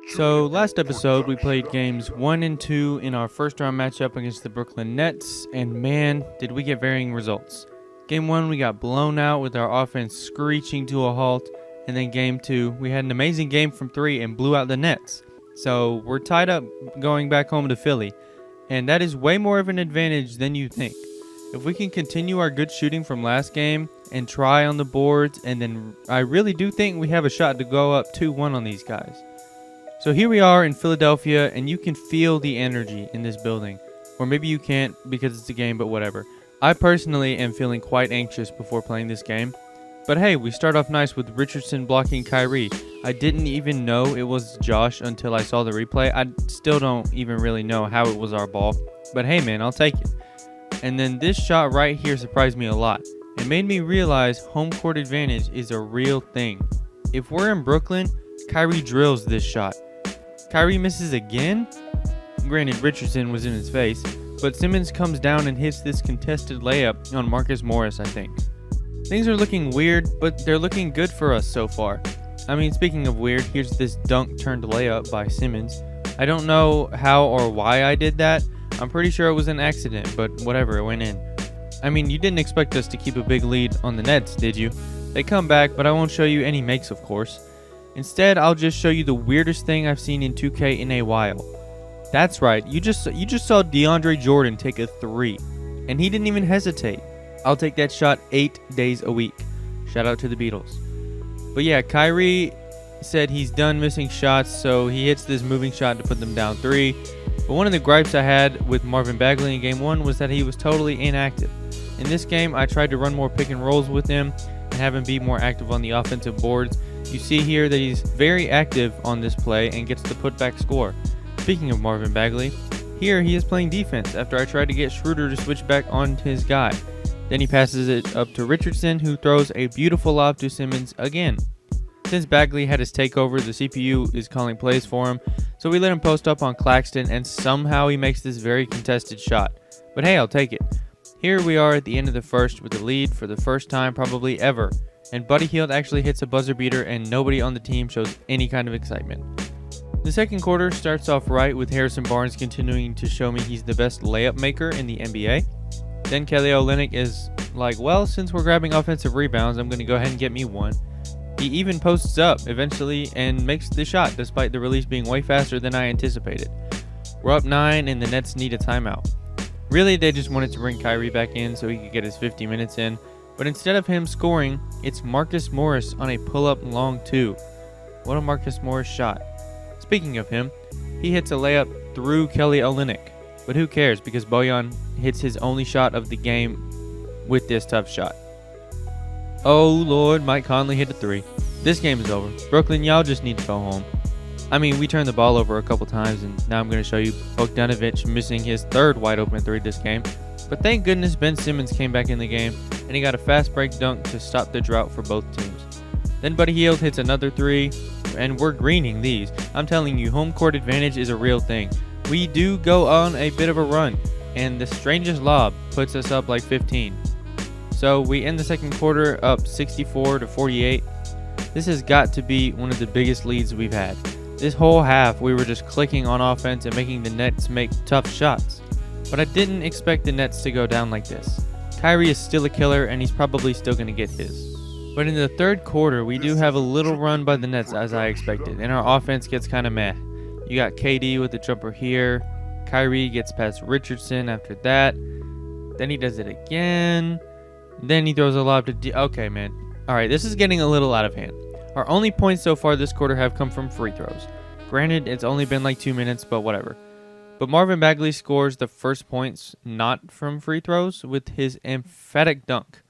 So last episode we played games 1 and 2 in our first round matchup against the Brooklyn Nets, and man, did we get varying results. Game 1 we got blown out with our offense screeching to a halt, and then game 2 we had an amazing game from 3 and blew out the Nets. So we're tied up going back home to Philly, and that is way more of an advantage than you think. If we can continue our good shooting from last game and try on the boards, and then I really do think we have a shot to go up 2-1 on these guys. So here we are in Philadelphia, and you can feel the energy in this building. Or maybe you can't because it's a game, but whatever. I personally am feeling quite anxious before playing this game. But hey, we start off nice with Richardson blocking Kyrie. I didn't even know it was Josh until I saw the replay. I still don't even really know how it was our ball. But hey man, I'll take it. And then this shot right here surprised me a lot. It made me realize home court advantage is a real thing. If we're in Brooklyn, Kyrie drills this shot. Kyrie misses again. Granted, Richardson was in his face, but Simmons comes down and hits this contested layup on Marcus Morris, I think. Things are looking weird, but they're looking good for us so far. I mean, speaking of weird, here's this dunk turned layup by Simmons. I don't know how or why I did that. I'm pretty sure it was an accident, but whatever, it went in. I mean, you didn't expect us to keep a big lead on the Nets, did you? They come back, but I won't show you any makes, of course. Instead, I'll just show you the weirdest thing I've seen in 2K in a while. That's right, you just saw DeAndre Jordan take a 3, and he didn't even hesitate. I'll take that shot 8 days a week. Shout out to the Beatles. But yeah, Kyrie said he's done missing shots, so he hits this moving shot to put them down 3. But one of the gripes I had with Marvin Bagley in Game 1 was that he was totally inactive. In this game, I tried to run more pick and rolls with him and have him be more active on the offensive boards. You see here that he's very active on this play and gets the putback score. Speaking of Marvin Bagley, here he is playing defense after I tried to get Schroeder to switch back on his guy. Then he passes it up to Richardson, who throws a beautiful lob to Simmons again. Since Bagley had his takeover, the CPU is calling plays for him, so we let him post up on Claxton, and somehow he makes this very contested shot. But hey, I'll take it. Here we are at the end of the first with the lead for the first time probably ever. And Buddy Hield actually hits a buzzer beater and nobody on the team shows any kind of excitement. The second quarter starts off right with Harrison Barnes continuing to show me he's the best layup maker in the NBA. Then Kelly Olynyk is like, well, since we're grabbing offensive rebounds, I'm going to go ahead and get me one. He even posts up eventually and makes the shot despite the release being way faster than I anticipated. We're up 9 and the Nets need a timeout. Really, they just wanted to bring Kyrie back in so he could get his 50 minutes in. But instead of him scoring, it's Marcus Morris on a pull-up long 2. What a Marcus Morris shot. Speaking of him, he hits a layup through Kelly Olynyk. But who cares because Bojan hits his only shot of the game with this tough shot. Oh Lord, Mike Conley hit a 3. This game is over. Brooklyn, y'all just need to go home. I mean, we turned the ball over a couple times, and now I'm going to show you Bogdanovic missing his 3rd wide open 3 this game. But thank goodness Ben Simmons came back in the game, and he got a fast break dunk to stop the drought for both teams. Then Buddy Hield hits another 3, and we're greening these. I'm telling you, home court advantage is a real thing. We do go on a bit of a run, and the strangest lob puts us up like 15. So we end the second quarter up 64-48. This has got to be one of the biggest leads we've had. This whole half, we were just clicking on offense and making the Nets make tough shots. But I didn't expect the Nets to go down like this. Kyrie is still a killer, and he's probably still going to get his. But in the third quarter, we do have a little run by the Nets as I expected, and our offense gets kind of meh. You got KD with the jumper here. Kyrie gets past Richardson after that. Then he does it again. Then he throws a lob to okay, man. Alright, this is getting a little out of hand. Our only points so far this quarter have come from free throws. Granted, it's only been like 2 minutes, but whatever. But Marvin Bagley scores the first points not from free throws with his emphatic dunk.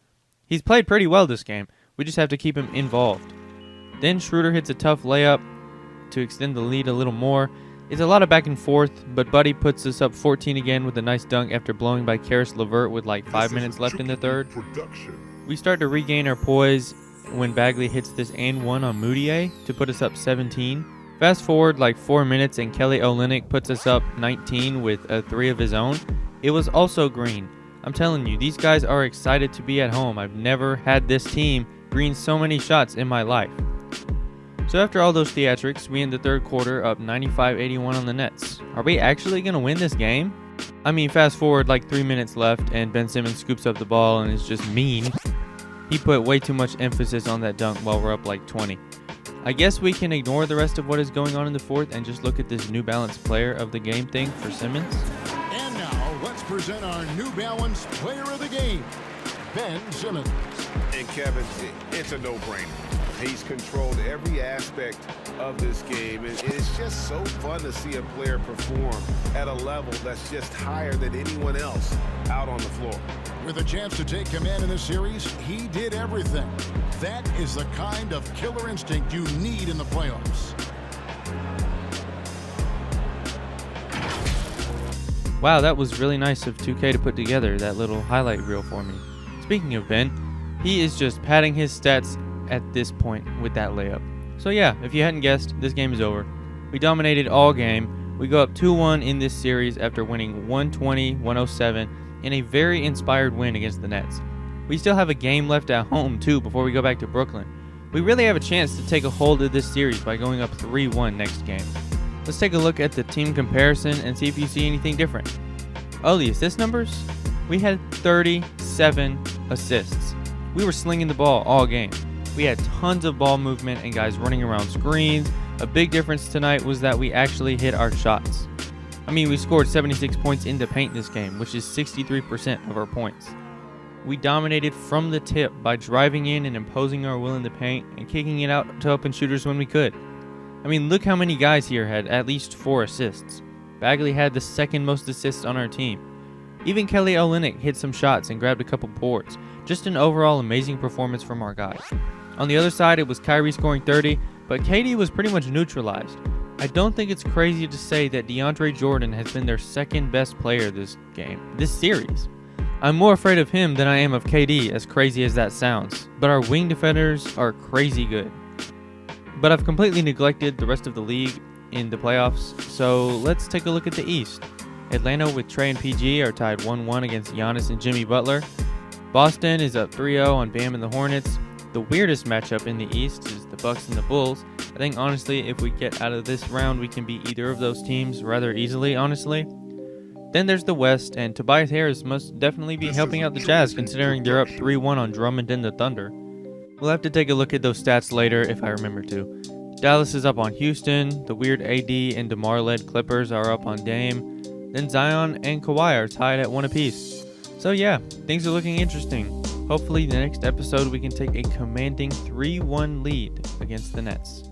He's played pretty well this game. We just have to keep him involved. Then Schroeder hits a tough layup to extend the lead a little more. It's a lot of back and forth, but Buddy puts us up 14 again with a nice dunk after blowing by Karis LeVert with like 5 minutes left in the third. We start to regain our poise when Bagley hits this and one on Moutier to put us up 17. Fast forward like 4 minutes and Kelly Olynyk puts us up 19 with a 3 of his own. It was also green. I'm telling you, these guys are excited to be at home. I've never had this team green so many shots in my life. So after all those theatrics, we end the third quarter up 95-81 on the Nets. Are we actually going to win this game? I mean, fast forward like 3 minutes left and Ben Simmons scoops up the ball and is just mean. He put way too much emphasis on that dunk while we're up like 20. I guess we can ignore the rest of what is going on in the fourth and just look at this New Balance player of the game thing for Simmons. And now let's present our New Balance player of the game, Ben Simmons. And Kevin, it's a no-brainer. He's controlled every aspect of this game, and it's just so fun to see a player perform at a level that's just higher than anyone else out on the floor. With a chance to take command in this series, he did everything. That is the kind of killer instinct you need in the playoffs. Wow, that was really nice of 2K to put together that little highlight reel for me. Speaking of Ben, he is just padding his stats at this point with that layup. So yeah, if you hadn't guessed, this game is over. We dominated all game. We go up 2-1 in this series after winning 120-107 in a very inspired win against the Nets. We still have a game left at home too before we go back to Brooklyn. We really have a chance to take a hold of this series by going up 3-1 next game. Let's take a look at the team comparison and see if you see anything different. Oh, the assist numbers? We had 37 assists. We were slinging the ball all game. We had tons of ball movement and guys running around screens. A big difference tonight was that we actually hit our shots. I mean, we scored 76 points in the paint this game, which is 63% of our points. We dominated from the tip by driving in and imposing our will in the paint and kicking it out to open shooters when we could. I mean, look how many guys here had at least 4 assists. Bagley had the second most assists on our team. Even Kelly Olynyk hit some shots and grabbed a couple boards. Just an overall amazing performance from our guys. On the other side, it was Kyrie scoring 30, but KD was pretty much neutralized. I don't think it's crazy to say that DeAndre Jordan has been their second best player this series. I'm more afraid of him than I am of KD, as crazy as that sounds, but our wing defenders are crazy good. But I've completely neglected the rest of the league in the playoffs, so let's take a look at the East. Atlanta with Trey and PG are tied 1-1 against Giannis and Jimmy Butler. Boston is up 3-0 on Bam and the Hornets. The weirdest matchup in the East is the Bucks and the Bulls. I think honestly, if we get out of this round, we can beat either of those teams rather easily, honestly. Then there's the West, and Tobias Harris must definitely be helping out the Jazz considering they're up 3-1 on Drummond and the Thunder. We'll have to take a look at those stats later if I remember to. Dallas is up on Houston. The weird AD and DeMar-led Clippers are up on Dame. Then Zion and Kawhi are tied at 1 apiece. So yeah, things are looking interesting. Hopefully the next episode we can take a commanding 3-1 lead against the Nets.